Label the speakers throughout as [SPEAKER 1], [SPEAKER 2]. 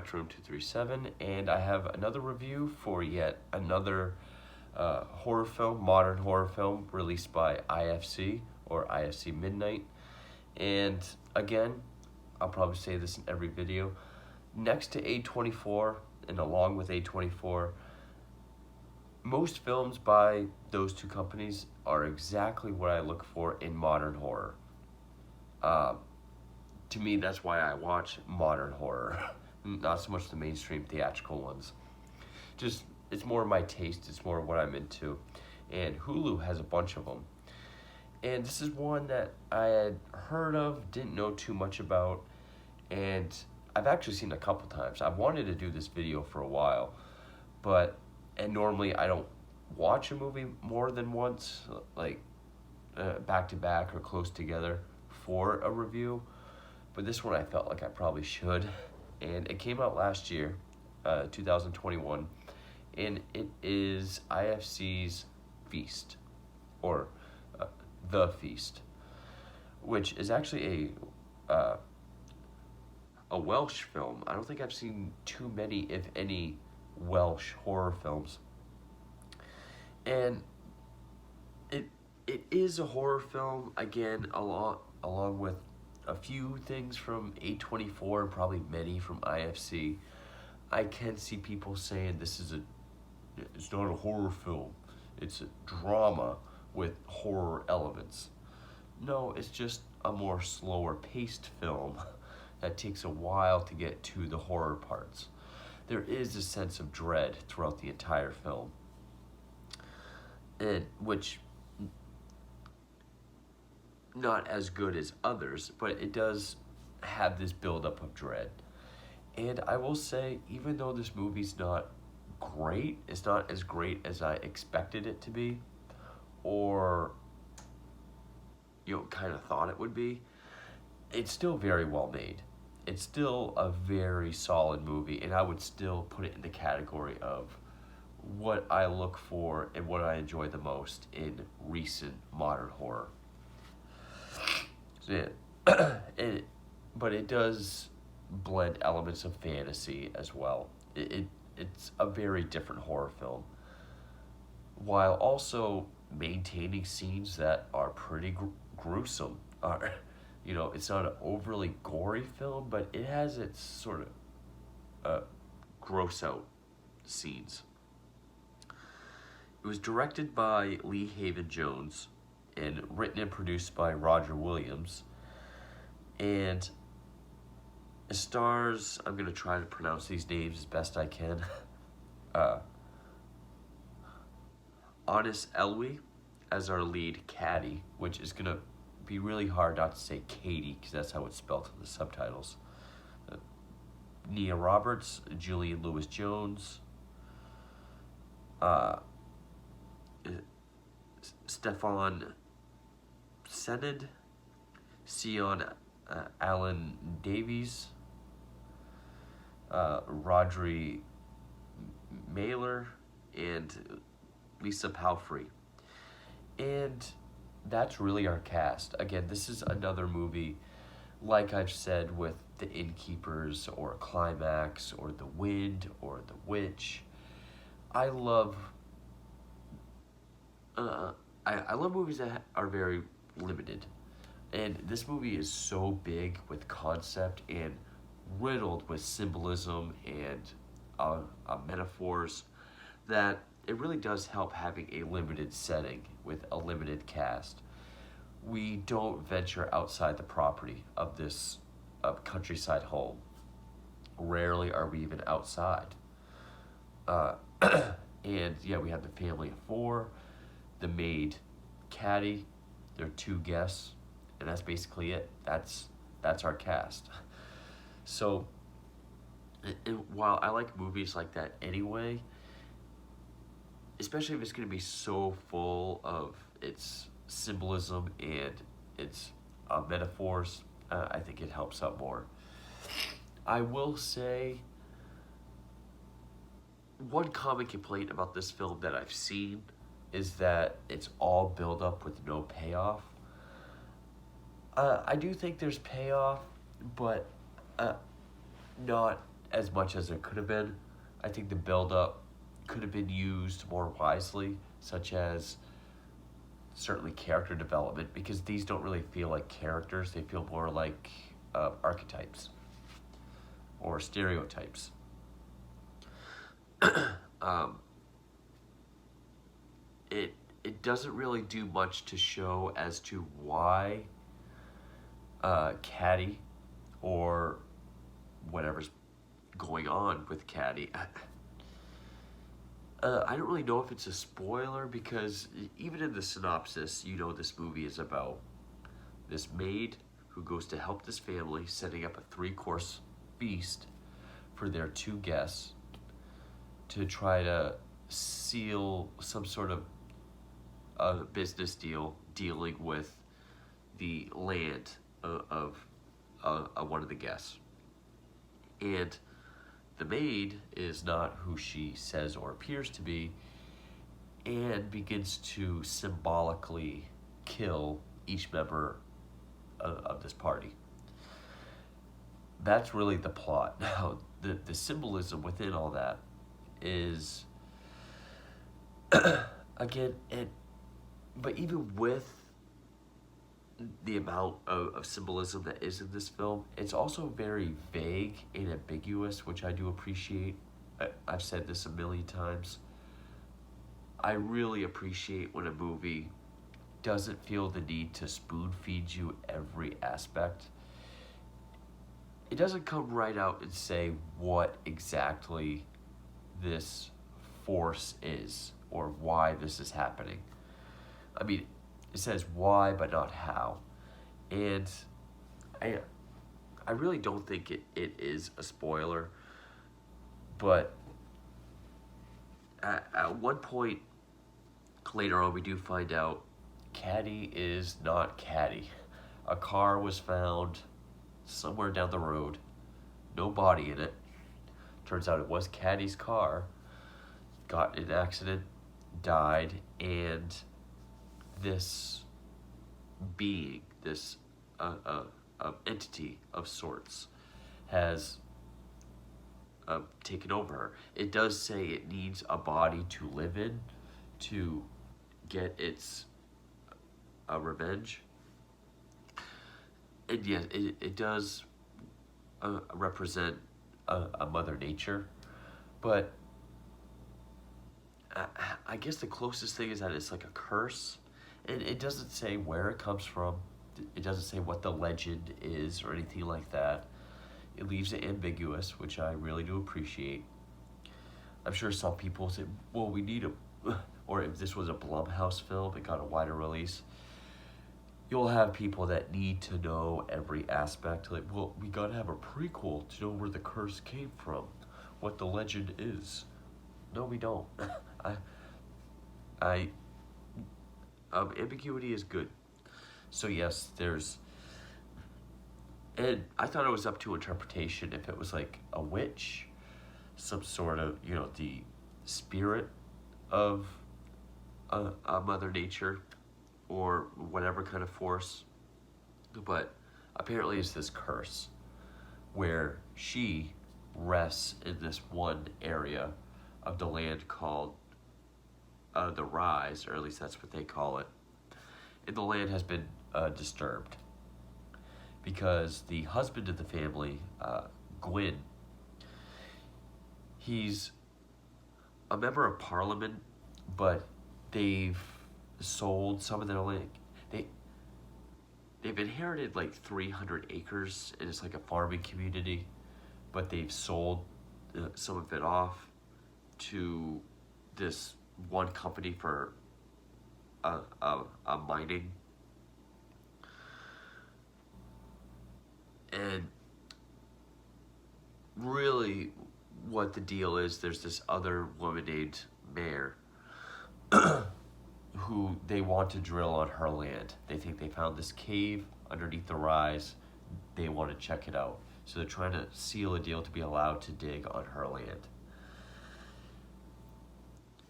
[SPEAKER 1] Director Room 237, and I have another review for yet another horror film, modern horror film, released by IFC, or IFC Midnight. And again, I'll probably say this in every video, next to A24, and along with A24, most films by those two companies are exactly what I look for in modern horror. To me, that's why I watch modern horror, not so much the mainstream theatrical ones. Just, it's more my taste, it's more what I'm into. And Hulu has a bunch of them. And this is one that I had heard of, didn't know too much about, and I've actually seen a couple times. I've wanted to do this video for a while, and normally I don't watch a movie more than once, like back to back or close together for a review. But this one I felt like I probably should. And it came out last year, 2021, and it is IFC's Feast, or The Feast, which is actually a Welsh film. I don't think I've seen too many, if any, Welsh horror films. And it is a horror film, again, along with a few things from A24 and probably many from IFC. I can see people saying it's not a horror film, it's a drama with horror elements. No, it's just a more slower paced film that takes a while to get to the horror parts. There is a sense of dread throughout the entire film, and which not as good as others, but it does have this buildup of dread. And I will say, even though this movie's not great, it's not as great as I expected it to be, or kind of thought it would be, it's still very well made. It's still a very solid movie, and I would still put it in the category of what I look for and what I enjoy the most in recent modern horror. But it does blend elements of fantasy as well. It's a very different horror film, while also maintaining scenes that are pretty gruesome. It's not an overly gory film, but it has its sort of gross out scenes. It was directed by Lee Haven Jones and written and produced by Roger Williams. And it stars, I'm going to try to pronounce these names as best I can, Anis Elwy as our lead Caddy, which is going to be really hard not to say Katie, because that's how it's spelled in the subtitles. Nia Roberts, Julian Lewis-Jones, Stefan Sened, Sion Alan Davies, Rodri Mailer, and Lisa Palfrey. And that's really our cast. Again, this is another movie, like I've said, with The Innkeepers, or Climax, or The Wind, or The Witch. I love movies that are very limited. And this movie is so big with concept and riddled with symbolism and metaphors that it really does help having a limited setting with a limited cast. We don't venture outside the property of this countryside home. Rarely are we even outside. And yeah, we have the family of four, the maid Caddy, their two guests, and that's basically it. That's our cast. So, while I like movies like that anyway, especially if it's going to be so full of its symbolism and its metaphors, I think it helps out more. I will say, one common complaint about this film that I've seen is that it's all build up with no payoff. I do think there's payoff, but not as much as it could have been. I think the build-up could have been used more wisely, such as certainly character development, because these don't really feel like characters. They feel more like archetypes or stereotypes. um, it doesn't really do much to show as to why Caddy, or whatever's going on with Caddy. I don't really know if it's a spoiler, because even in the synopsis, you know this movie is about this maid who goes to help this family setting up a 3-course feast for their 2 guests to try to seal some sort of business deal dealing with the land of one of the guests. And the maid is not who she says or appears to be, and begins to symbolically kill each member of this party. That's really the plot. Now, the symbolism within all that is, again, but even with the amount of symbolism that is in this film, it's also very vague and ambiguous, which I do appreciate. I've said this a million times. I really appreciate when a movie doesn't feel the need to spoon feed you every aspect. It doesn't come right out and say what exactly this force is or why this is happening. I mean, it says why, but not how. And I really don't think it is a spoiler. But at one point later on, we do find out Caddy is not Caddy. A car was found somewhere down the road. No body in it. Turns out it was Caddy's car. Got in an accident, died, and this being, this entity of sorts, has taken over her. It does say it needs a body to live in to get its revenge. And yes, it does represent a Mother Nature, but I guess the closest thing is that it's like a curse. It doesn't say where it comes from. It doesn't say what the legend is or anything like that. It leaves it ambiguous, which I really do appreciate. I'm sure some people say, well, we need a... Or if this was a Blumhouse film, it got a wider release. You'll have people that need to know every aspect. Like, well, we gotta have a prequel to know where the curse came from, what the legend is. No, we don't. Ambiguity is good. So yes, and I thought it was up to interpretation if it was like a witch, some sort of, the spirit of a Mother Nature, or whatever kind of force. But apparently it's this curse where she rests in this one area of the land called the Rise, or at least that's what they call it. And the land has been disturbed because the husband of the family, Gwyn, he's a member of parliament, but they've sold some of their land. They've inherited like 300 acres, and it's like a farming community, but they've sold some of it off to this one company for a mining. And really what the deal is, there's this other woman named Mare who they want to drill on her land. They think they found this cave underneath the Rise. They want to check it out. So they're trying to seal a deal to be allowed to dig on her land.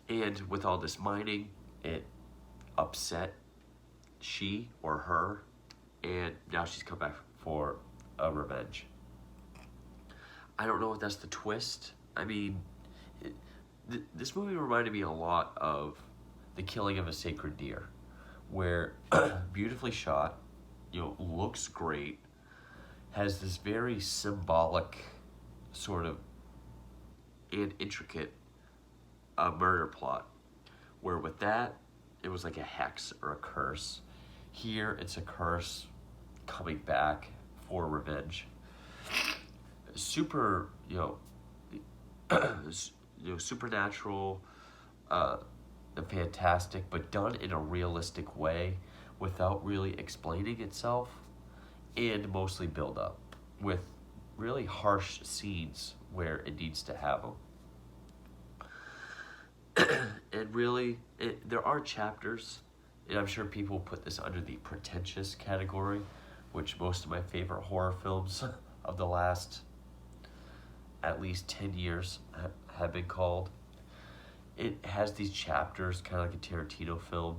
[SPEAKER 1] And with all this mining, it upset she or her, and now she's come back for a revenge. I don't know if that's the twist. I mean, this movie reminded me a lot of The Killing of a Sacred Deer, where beautifully shot, looks great, has this very symbolic sort of and intricate murder plot, where with that, it was like a hex or a curse. Here, it's a curse coming back for revenge. Super, supernatural, uh, fantastic, but done in a realistic way without really explaining itself, and mostly build up with really harsh scenes where it needs to have them. And really, there are chapters, and I'm sure people put this under the pretentious category, which most of my favorite horror films of the last at least 10 years have been called. It has these chapters, kind of like a Tarantino film.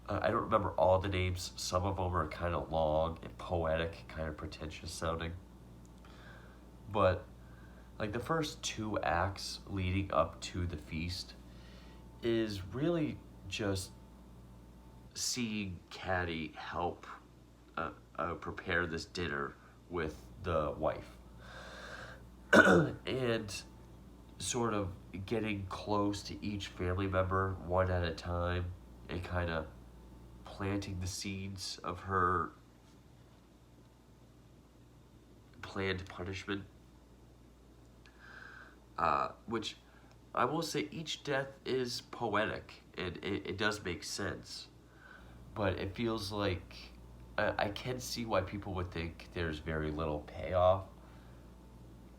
[SPEAKER 1] I don't remember all the names. Some of them are kind of long and poetic, kind of pretentious sounding. But like the first two acts leading up to the feast is really just seeing Caddy help prepare this dinner with the wife. And sort of getting close to each family member one at a time and kind of planting the seeds of her planned punishment. Which I will say each death is poetic and it does make sense. But it feels like I can see why people would think there's very little payoff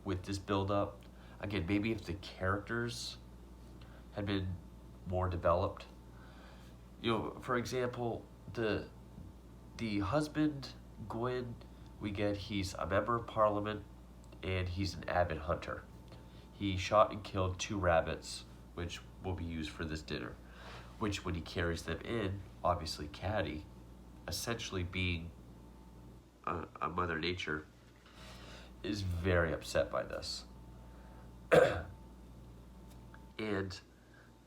[SPEAKER 1] with this build-up. Again, maybe if the characters had been more developed. For example, the husband, Gwyn, we get he's a member of parliament and he's an avid hunter. He shot and killed 2 rabbits, which will be used for this dinner. Which, when he carries them in, obviously Caddy, essentially being a Mother Nature, is very upset by this. And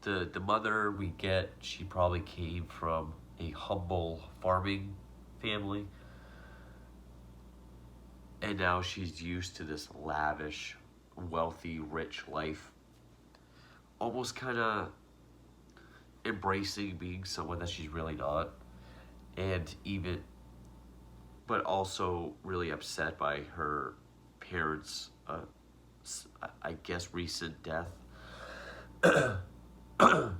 [SPEAKER 1] the mother we get, she probably came from a humble farming family, and now she's used to this lavish, wealthy, rich life, almost kind of embracing being someone that she's really not, and even, but also really upset by her parents' I guess recent death.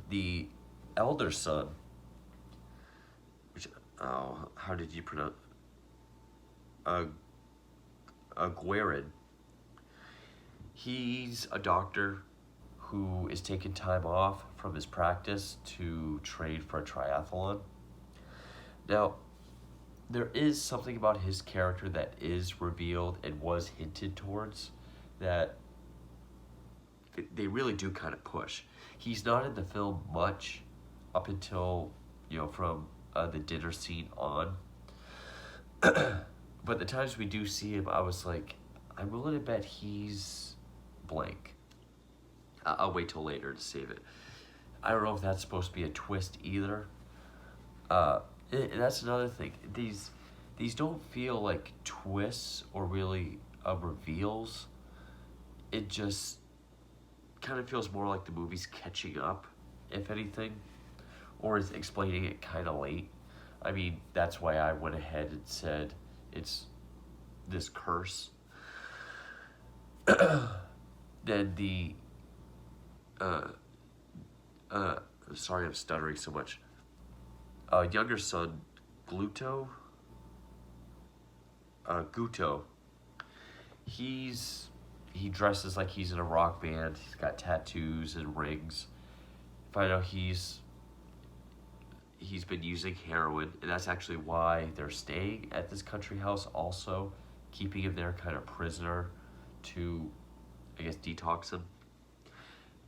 [SPEAKER 1] The elder son, which, how did you pronounce? Guerin. He's a doctor who is taking time off from his practice to train for a triathlon. Now, there is something about his character that is revealed and was hinted towards that they really do kind of push. He's not in the film much up until, from the dinner scene on. But the times we do see him, I was like, I'm willing to bet he's blank. I'll wait till later to save it. I don't know if that's supposed to be a twist either. That's another thing. These don't feel like twists or really reveals. It just kind of feels more like the movie's catching up, if anything, or is explaining it kind of late. I mean, that's why I went ahead and said it's this curse. Then the sorry I'm stuttering so much. Younger son, Guto, he dresses like he's in a rock band. He's got tattoos and rings. Find out he's been using heroin, and that's actually why they're staying at this country house also, keeping him there kind of prisoner to, I guess, detox him.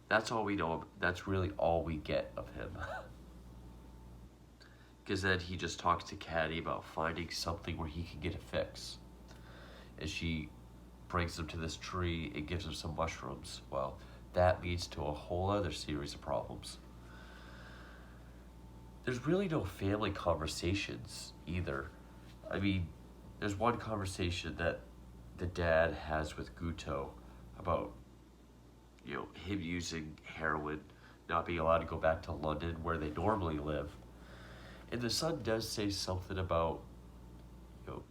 [SPEAKER 1] That's all we know. That's really all we get of him. Because then he just talks to Caddy about finding something where he can get a fix. And she brings them to this tree and gives them some mushrooms. Well, that leads to a whole other series of problems. There's really no family conversations either. I mean, there's one conversation that the dad has with Guto about, him using heroin, not being allowed to go back to London where they normally live. And the son does say something about, you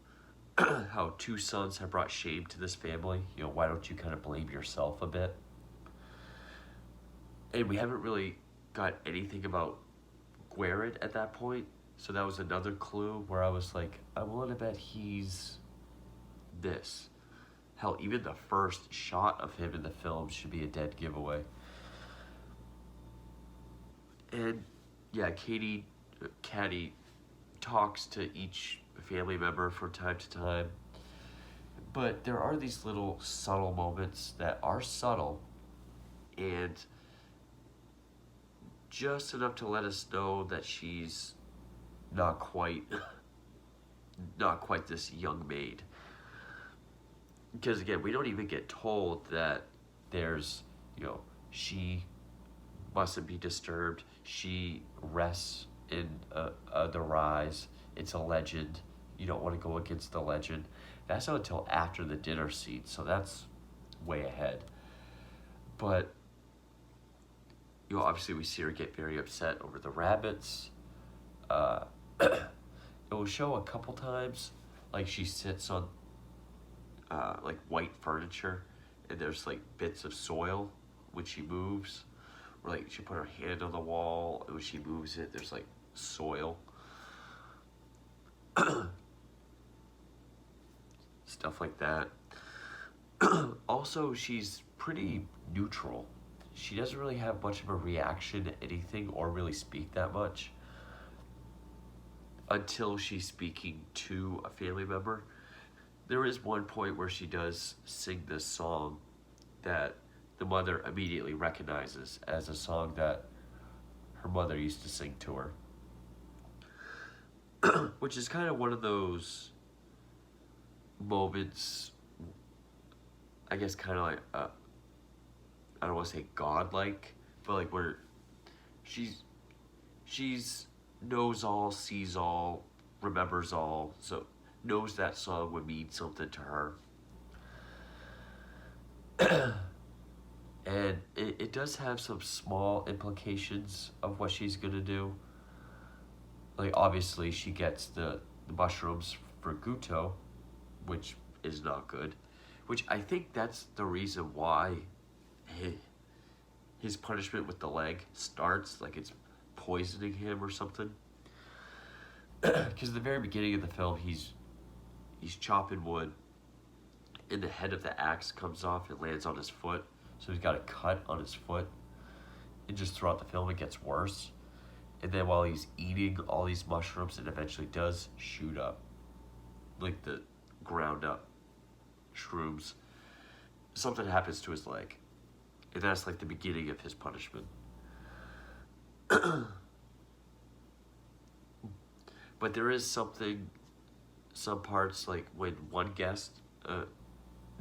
[SPEAKER 1] how two sons have brought shame to this family. Why don't you kind of blame yourself a bit? And we haven't really got anything about Guerin at that point. So that was another clue where I was like, I'm willing to bet he's this. Hell, even the first shot of him in the film should be a dead giveaway. And yeah, Caddy talks to each family member from time to time. But there are these little subtle moments that are subtle and just enough to let us know that she's not quite this young maid. Because again, we don't even get told that there's, she mustn't be disturbed. She rests in the rise. It's a legend. You don't want to go against the legend. That's not until after the dinner scene, so that's way ahead. But, obviously we see her get very upset over the rabbits. It will show a couple times, like she sits on like white furniture, and there's like bits of soil when she moves, or like she put her hand on the wall, and when she moves it, there's like soil. Stuff like that. Also, she's pretty neutral. She doesn't really have much of a reaction to anything or really speak that much until she's speaking to a family member. There is one point where she does sing this song that the mother immediately recognizes as a song that her mother used to sing to her. Which is kind of one of those moments, I guess kind of like, I don't want to say godlike, but like where she's knows all, sees all, remembers all, so knows that song would mean something to her. And it does have some small implications of what she's gonna do. Like obviously she gets the mushrooms for Guto, which is not good. Which I think that's the reason why his punishment with the leg starts, like it's poisoning him or something. Because at the very beginning of the film, he's chopping wood, and the head of the axe comes off and lands on his foot, so he's got a cut on his foot. And just throughout the film, it gets worse. And then while he's eating all these mushrooms, it eventually does shoot up, like the ground up shrooms. Something happens to his leg, and that's like the beginning of his punishment. But there is some parts, like when one guest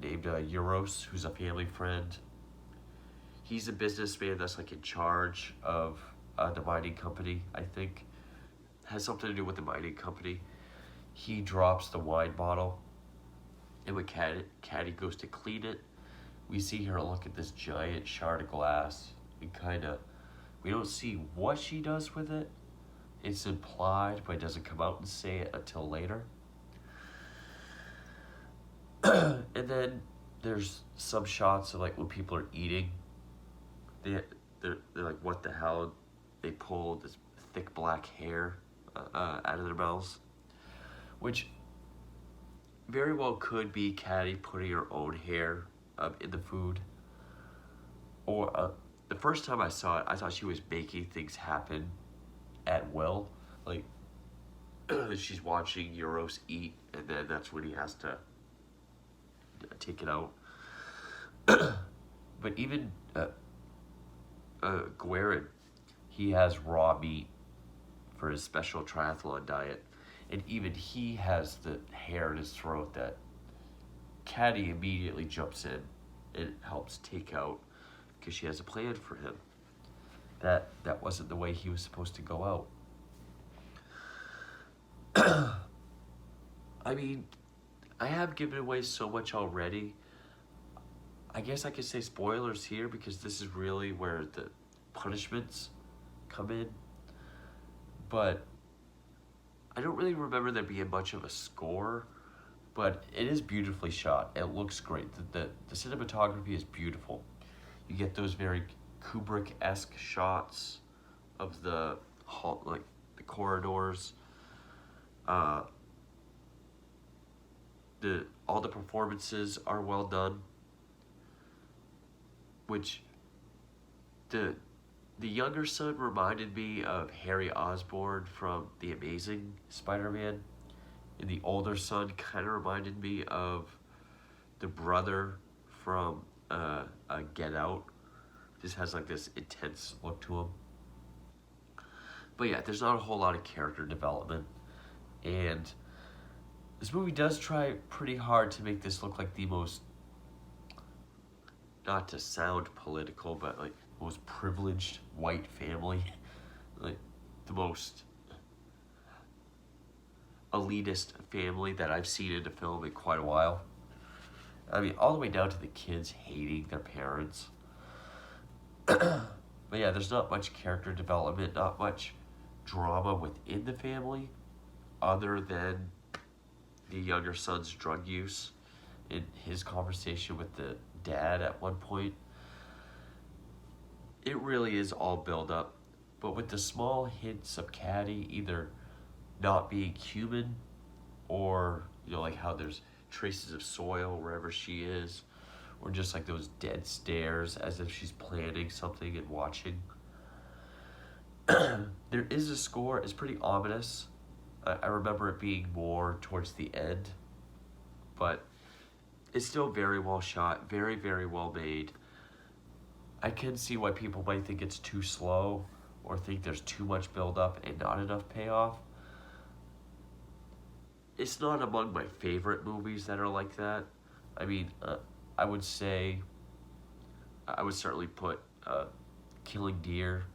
[SPEAKER 1] named Euros, who's a family friend, he's a businessman that's like in charge of the mining company, I think. Has something to do with the mining company. He drops the wine bottle, and when Caddy goes to clean it, we see her look at this giant shard of glass and we don't see what she does with it. It's implied, but it doesn't come out and say it until later. And then there's some shots of like when people are eating. They're like, what the hell? They pull this thick black hair out of their mouths, which very well could be Caddy putting her own hair in the food. Or the first time I saw it, I thought she was making things happen at will. Like, she's watching Euros eat, and then that's when he has to take it out. But even Guerin, he has raw meat for his special triathlon diet, and even he has the hair in his throat that Caddy immediately jumps in and helps take out because she has a plan for him. That wasn't the way he was supposed to go out. I mean, I have given away so much already. I guess I could say spoilers here because this is really where the punishments come in. But I don't really remember there being much of a score, but it is beautifully shot. It looks great. The cinematography is beautiful. You get those very Kubrick-esque shots of the hall, like the corridors. All the performances are well done. Which the younger son reminded me of Harry Osborn from The Amazing Spider-Man, and the older son kind of reminded me of the brother from Get Out. Just has like this intense look to him. But yeah, there's not a whole lot of character development, and this movie does try pretty hard to make this look like the most, not to sound political, but like most privileged white family, like the most elitist family that I've seen in a film in quite a while. I mean, all the way down to the kids hating their parents. But yeah, there's not much character development, not much drama within the family, other than the younger son's drug use and his conversation with the dad at one point. It really is all build up, but with the small hints of Caddy either not being human, or like how there's traces of soil wherever she is, or just like those dead stares as if she's planning something and watching. There is a score. It's pretty ominous. I remember it being more towards the end, but it's still very well shot, very, very well made. I can see why people might think it's too slow or think there's too much build up and not enough payoff. It's not among my favorite movies that are like that. I mean, I would say, I would certainly put Killing Deer,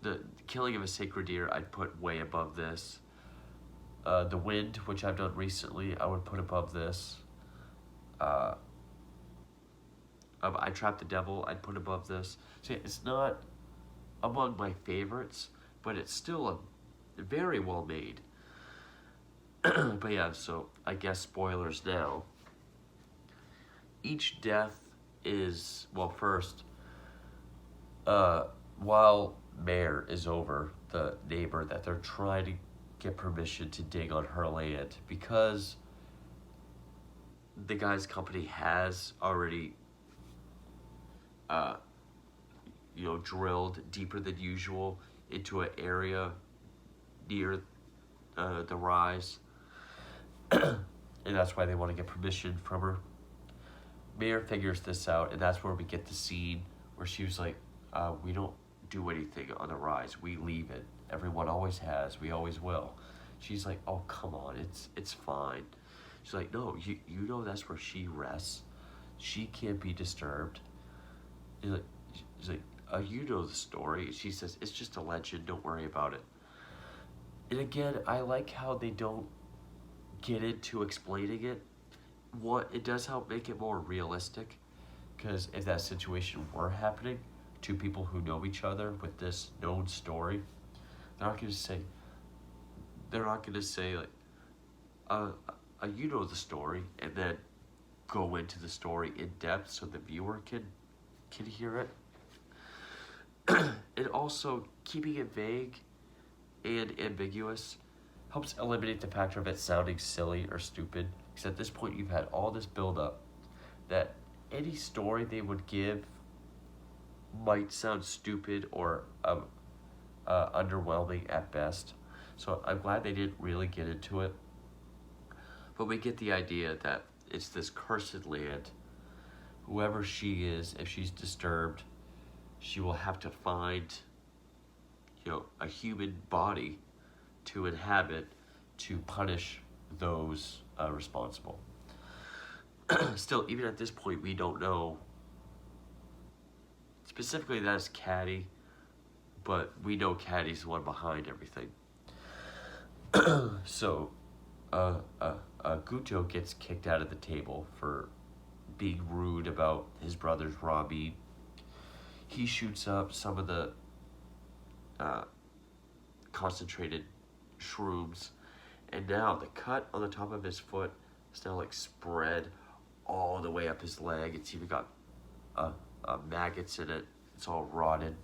[SPEAKER 1] the Killing of a Sacred Deer, I'd put way above this. The Wind, which I've done recently, I would put above this. I Trapped the Devil, I'd put above this. So it's not among my favorites, but it's still very well made. But yeah, so I guess spoilers now. Each death is, well, first, while Mare is over, the neighbor that they're trying to get permission to dig on her land, because the guy's company has already drilled deeper than usual into an area near the rise. And that's why they want to get permission from her. Mare figures this out, and that's where we get the scene where she was like, we don't do anything on the rise. We leave it. Everyone always has. We always will. She's like, oh, come on. It's fine. She's like, no, you know that's where she rests. She can't be disturbed. She's like, you know the story. She says, it's just a legend. Don't worry about it. And again, I like how they don't get into explaining it. It does help make it more realistic, because if that situation were happening, two people who know each other with this known story, they're not going to say like, you know the story, and then go into the story in depth so the viewer can hear it. And also, keeping it vague and ambiguous helps eliminate the factor of it sounding silly or stupid, because at this point you've had all this build up that any story they would give might sound stupid or underwhelming at best. So I'm glad they didn't really get into it. But we get the idea that it's this cursed land. Whoever she is, if she's disturbed, she will have to find, a human body to inhabit to punish those responsible. Still, even at this point, we don't know specifically that it's Caddy, but we know Caddy's the one behind everything. So, Guto gets kicked out of the table for being rude about his brother's Robbie. He shoots up some of the concentrated shrooms, and now the cut on the top of his foot is now like spread all the way up his leg. It's even got maggots in it. It's all rotted.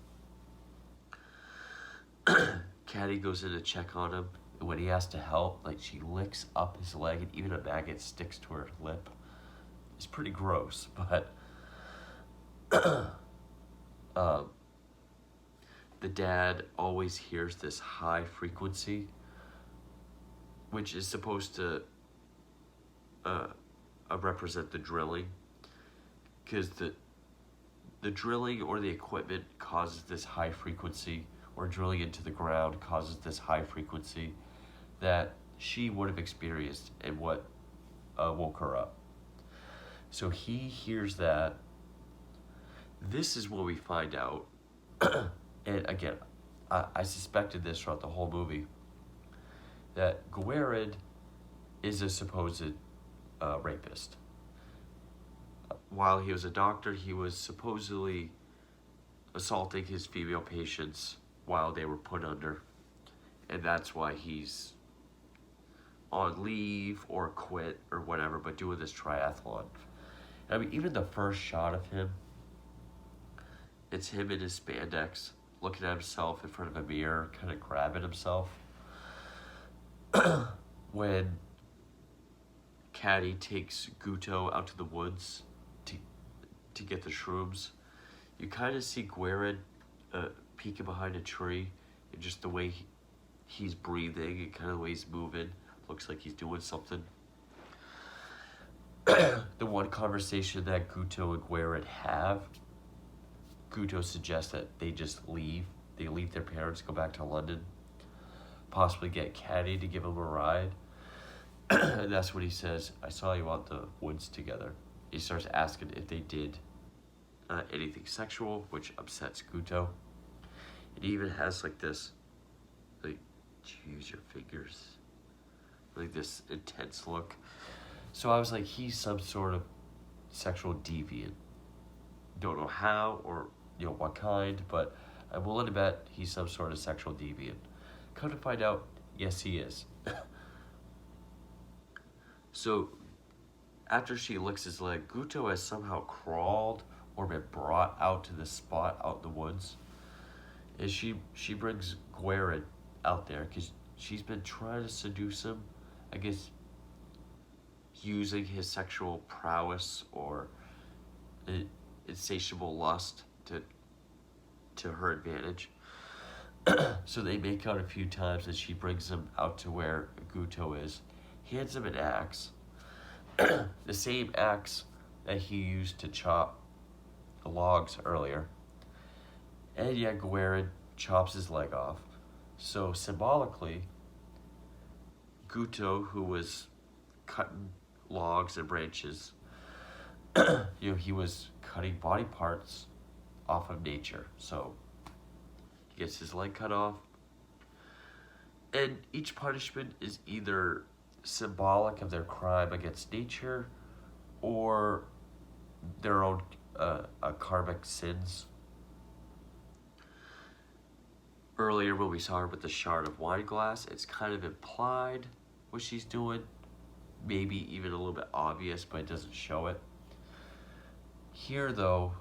[SPEAKER 1] Caddy goes in to check on him, and when he has to help, like she licks up his leg, and even a maggot sticks to her lip. It's pretty gross, but the dad always hears this high frequency, which is supposed to represent the drilling, because the drilling or the equipment causes this high frequency, or drilling into the ground causes this high frequency that she would have experienced and what woke her up. So he hears that. This is what we find out. And again, I suspected this throughout the whole movie, that Guerin is a supposed rapist. While he was a doctor, he was supposedly assaulting his female patients while they were put under. And that's why he's on leave or quit or whatever, but doing this triathlon. I mean, even the first shot of him, it's him in his spandex, looking at himself in front of a mirror, kind of grabbing himself. When Caddy takes Guto out to the woods to get the shrooms, you kind of see Guerin peeking behind a tree, and just the way he's breathing and kind of the way he's moving, looks like he's doing something. The one conversation that Guto and Guerin have, Guto suggests that they just leave. They leave their parents, go back to London, possibly get Caddy to give him a ride. And that's when he says, I saw you out the woods together. He starts asking if they did anything sexual, which upsets Guto. It even has like this, like, use your fingers, like this intense look. So I was like, he's some sort of sexual deviant. Don't know how or what kind, but I'm willing to bet he's some sort of sexual deviant. Come to find out, yes, he is. So after she licks his leg, Guto has somehow crawled or been brought out to this spot out in the woods. And she brings Guerin out there because she's been trying to seduce him, I guess, using his sexual prowess or insatiable lust to her advantage. So they make out a few times, and she brings him out to where Guto is, hands him an axe, the same axe that he used to chop the logs earlier. And yet Guerin chops his leg off. So symbolically, Guto, who was cutting logs and branches, he was cutting body parts off of nature. So he gets his leg cut off. And each punishment is either symbolic of their crime against nature or their own karmic sins. Earlier when we saw her with the shard of wine glass, it's kind of implied what she's doing. Maybe even a little bit obvious, but it doesn't show it. Here though,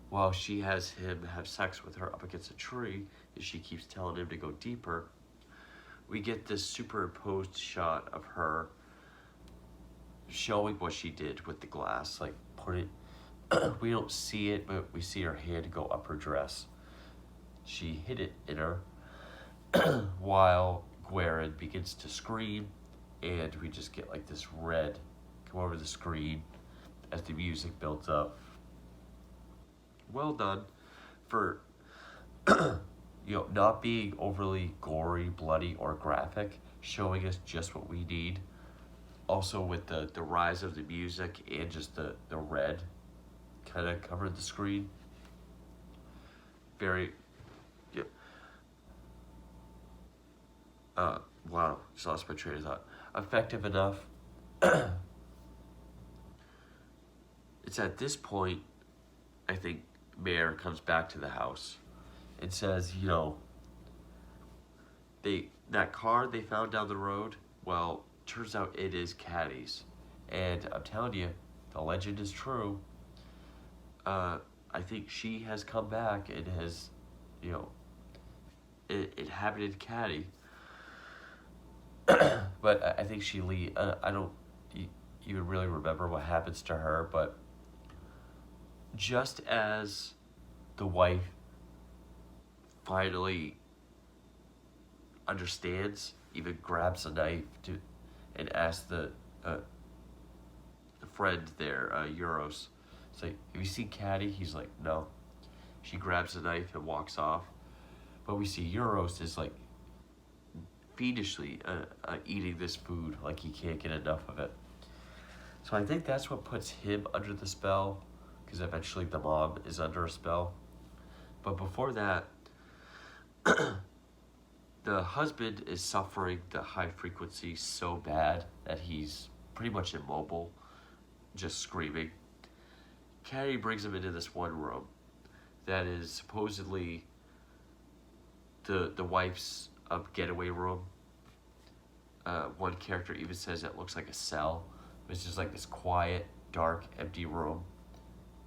[SPEAKER 1] while she has him have sex with her up against a tree, and she keeps telling him to go deeper, we get this superimposed shot of her showing what she did with the glass. Like, we don't see it, but we see her hand go up her dress. She hid it in her while Guerin begins to scream, and we just get like this red come over the screen as the music builds up. Well done for not being overly gory, bloody, or graphic, showing us just what we need Also with the rise of the music and just the red kind of covered the screen. Very, yeah. Wow, just lost my train of thought. Effective enough. It's at this point, I think Mayor comes back to the house and says, that car they found down the road, well, turns out it is Caddy's. And I'm telling you, the legend is true. I think she has come back and has, you know, inhabited Caddy. But I think I don't even really remember what happens to her, but just as the wife finally understands, even grabs a knife and asks the friend there, Euros, it's like, have you seen Caddy? He's like, no. She grabs a knife and walks off. But we see Euros is like fiendishly eating this food, like he can't get enough of it. So I think that's what puts him under the spell, because eventually the mom is under a spell. But before that, the husband is suffering the high frequency so bad that he's pretty much immobile, just screaming. Caddy brings him into this one room that is supposedly the wife's getaway room. One character even says it looks like a cell. It's just like this quiet, dark, empty room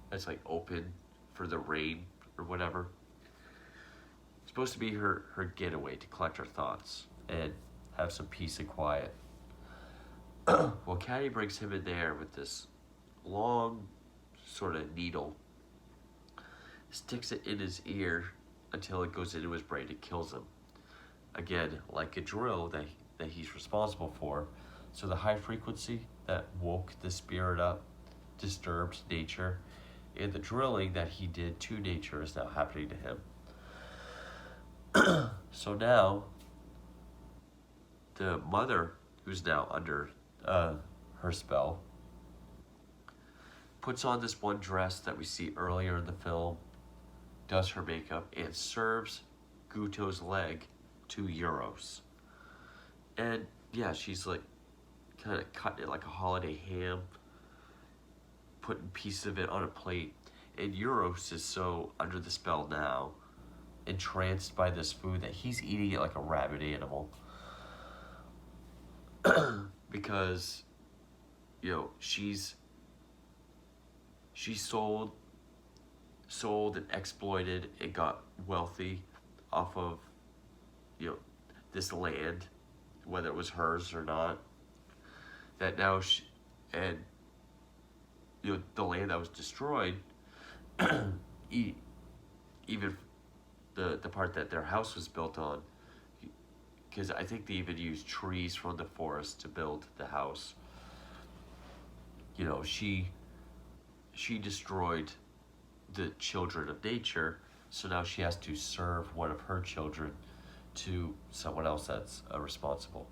[SPEAKER 1] that's like open for the rain or whatever. It's supposed to be her getaway to collect her thoughts and have some peace and quiet. Well, Caddy brings him in there with this long sort of needle, sticks it in his ear until it goes into his brain and kills him. Again, like a drill that he's responsible for. So the high frequency that woke the spirit up, disturbed nature, and the drilling that he did to nature is now happening to him. So now, the mother, who's now under her spell, puts on this one dress that we see earlier in the film, does her makeup, and serves Guto's leg to Euros. And yeah, she's like kind of cutting it like a holiday ham, putting pieces of it on a plate. And Euros is so under the spell now, entranced by this food, that he's eating it like a rabid animal. Because, she's sold and exploited and got wealthy off of, this land, whether it was hers or not. That now the land that was destroyed, even the part that their house was built on, because I think they even used trees from the forest to build the house. She destroyed the children of nature, so now she has to serve one of her children to someone else that's responsible.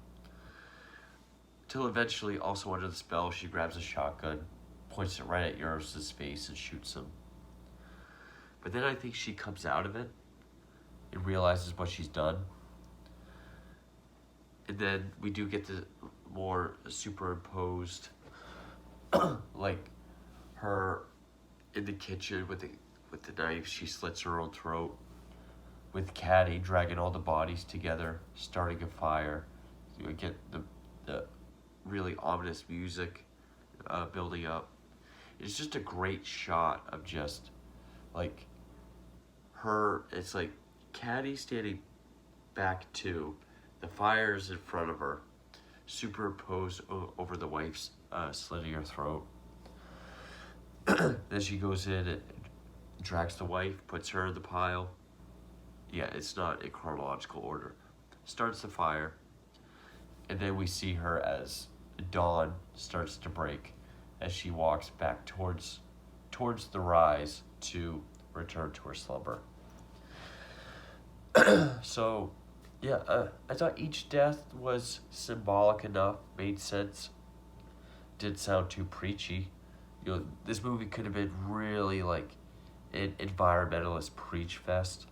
[SPEAKER 1] Till eventually, also under the spell, she grabs a shotgun, points it right at Euros' face, and shoots him. But then I think she comes out of it and realizes what she's done. And then we do get the more superimposed, like her in the kitchen with the knife, she slits her own throat. With Caddy dragging all the bodies together, starting a fire. You get the really ominous music building up. It's just a great shot of just like her. It's like Caddy standing back to the fires in front of her, superimposed over the wife's slitting her throat. Then she goes in and drags the wife, puts her in the pile. Yeah, it's not in chronological order. Starts the fire, and then we see her as dawn starts to break as she walks back towards the rise to return to her slumber. So, yeah, I thought each death was symbolic enough, made sense did sound too preachy. This movie could have been really like an environmentalist preach fest.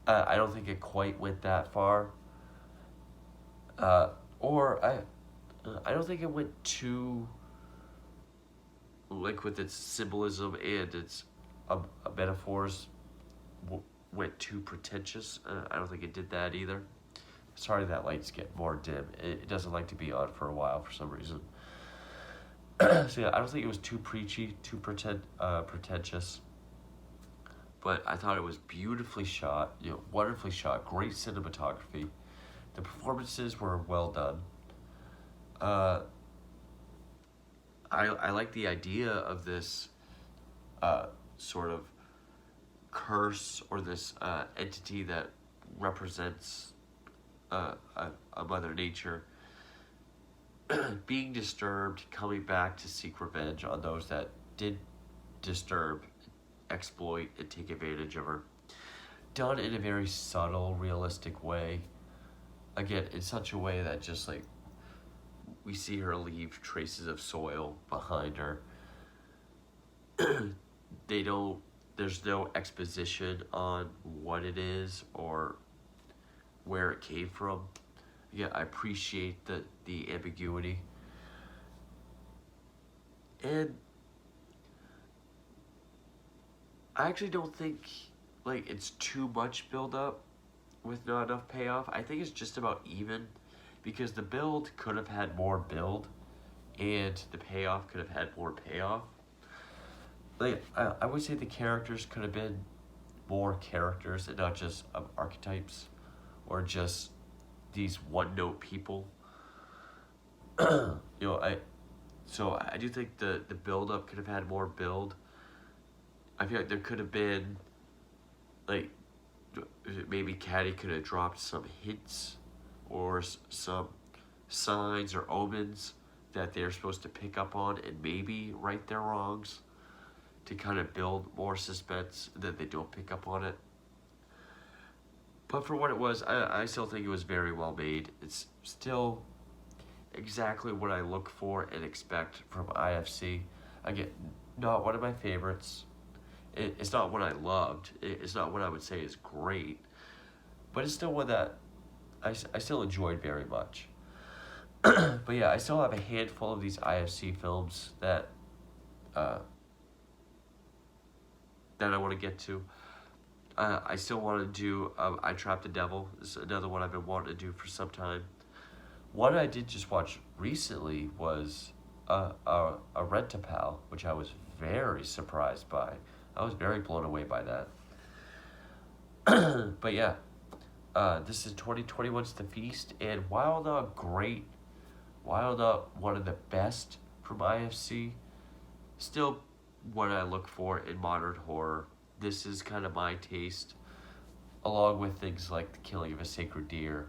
[SPEAKER 1] I don't think it quite went that far. Or I don't think it went too, like, with its symbolism and its metaphors, went too pretentious. I don't think it did that either. Sorry that light's getting more dim. It doesn't like to be on for a while for some reason. So yeah, I don't think it was too preachy, too pretentious. But I thought it was beautifully shot, wonderfully shot, great cinematography. The performances were well done. I like the idea of this sort of curse, or this entity that represents a Mother Nature being disturbed, coming back to seek revenge on those that did disturb, exploit, and take advantage of her. Done in a very subtle, realistic way. Again, in such a way that just like we see her leave traces of soil behind her. There's no exposition on what it is or where it came from. Yeah, I appreciate the ambiguity. And I actually don't think like it's too much build up with not enough payoff. I think it's just about even, because the build could have had more build and the payoff could have had more payoff. Like, I would say the characters could have been more characters and not just archetypes or just these one-note people. So I do think the build-up could have had more build. I feel like there could have been, like, maybe Caddy could have dropped some hints or some signs or omens that they're supposed to pick up on and maybe right their wrongs to kind of build more suspense that they don't pick up on it. But for what it was, I still think it was very well made. It's still exactly what I look for and expect from IFC. Again, not one of my favorites. It's not what I loved. It's not what I would say is great. But it's still one that I still enjoyed very much. But yeah, I still have a handful of these IFC films that I want to get to. I still want to do I Trapped the Devil. This is another one I've been wanting to do for some time. One I did just watch recently was a Rent-A-Pal, which I was very surprised by. I was very blown away by that. But yeah, this is 2021's The Feast, and while not great, while not one of the best from IFC, still what I look for in modern horror. This is kind of my taste, along with things like The Killing of a Sacred Deer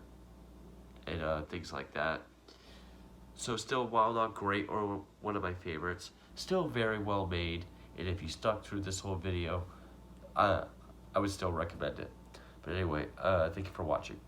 [SPEAKER 1] and things like that. So still, while not great or one of my favorites, still very well made. And if you stuck through this whole video, I would still recommend it. But anyway, thank you for watching.